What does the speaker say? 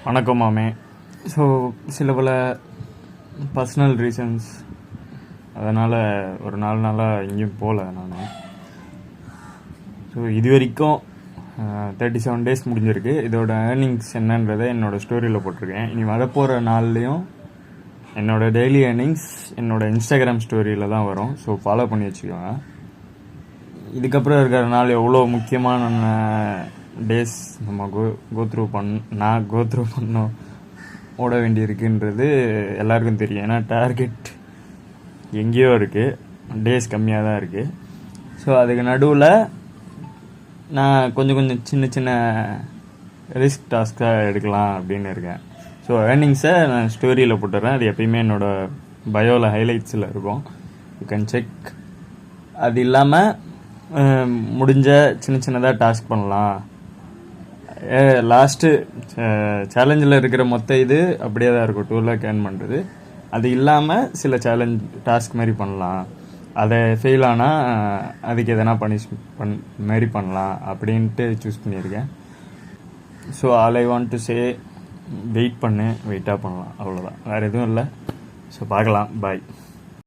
வணக்கம் மாமே. ஸோ சில பல பர்சனல் ரீசன்ஸ் அதனால் ஒரு 4 நாளாக எங்கேயும் போகல நான். ஸோ இது வரைக்கும் 37 டேஸ் முடிஞ்சிருக்கு. இதோட ஏர்னிங்ஸ் என்னன்றதை என்னோடய ஸ்டோரியில் போட்டிருக்கேன். இனி வரப்போகிற நாள்லேயும் என்னோடய டெய்லி ஏர்னிங்ஸ் என்னோடய இன்ஸ்டாகிராம் ஸ்டோரியில் தான் வரும். ஸோ ஃபாலோ பண்ணி வச்சுக்கோங்க. இதுக்கப்புறம் இருக்கிற நாள் எவ்வளோ முக்கியமான டேஸ் நம்ம கோத்ரூ பண்ணோம் ஓட வேண்டியிருக்குன்றது எல்லாருக்கும் தெரியும். ஏன்னா டார்கெட் எங்கேயோ இருக்குது, டேஸ் கம்மியாக தான் இருக்குது. ஸோ அதுக்கு நடுவில் நான் கொஞ்சம் சின்ன ரிஸ்க் டாஸ்க்காக எடுக்கலாம் அப்படின்னு இருக்கேன். ஸோ ஏர்னிங்ஸை நான் ஸ்டோரியில் போட்டுறேன். அது எப்பயுமே என்னோடய பயோவில் ஹைலைட்ஸில் இருக்கும், யூ கேன் செக். அது இல்லாமல் முடிஞ்ச சின்னதாக டாஸ்க் பண்ணலாம். லாஸ்ட்டு சேலஞ்சில் இருக்கிற மொத்த இது அப்படியே தான் இருக்கும், 2 lakh ஏர்ன் பண்ணுறது. அது இல்லாமல் சில சேலஞ்ச் டாஸ்க் மாதிரி பண்ணலாம். அதை ஃபெயில் ஆனால் அதுக்கு எதனா மாரி பண்ணலாம் அப்படின்ட்டு சூஸ் பண்ணியிருக்கேன். So all I want to say, வெயிட்டாக பண்ணலாம், அவ்வளோதான், வேறு எதுவும் இல்லை. ஸோ பார்க்கலாம், பாய்.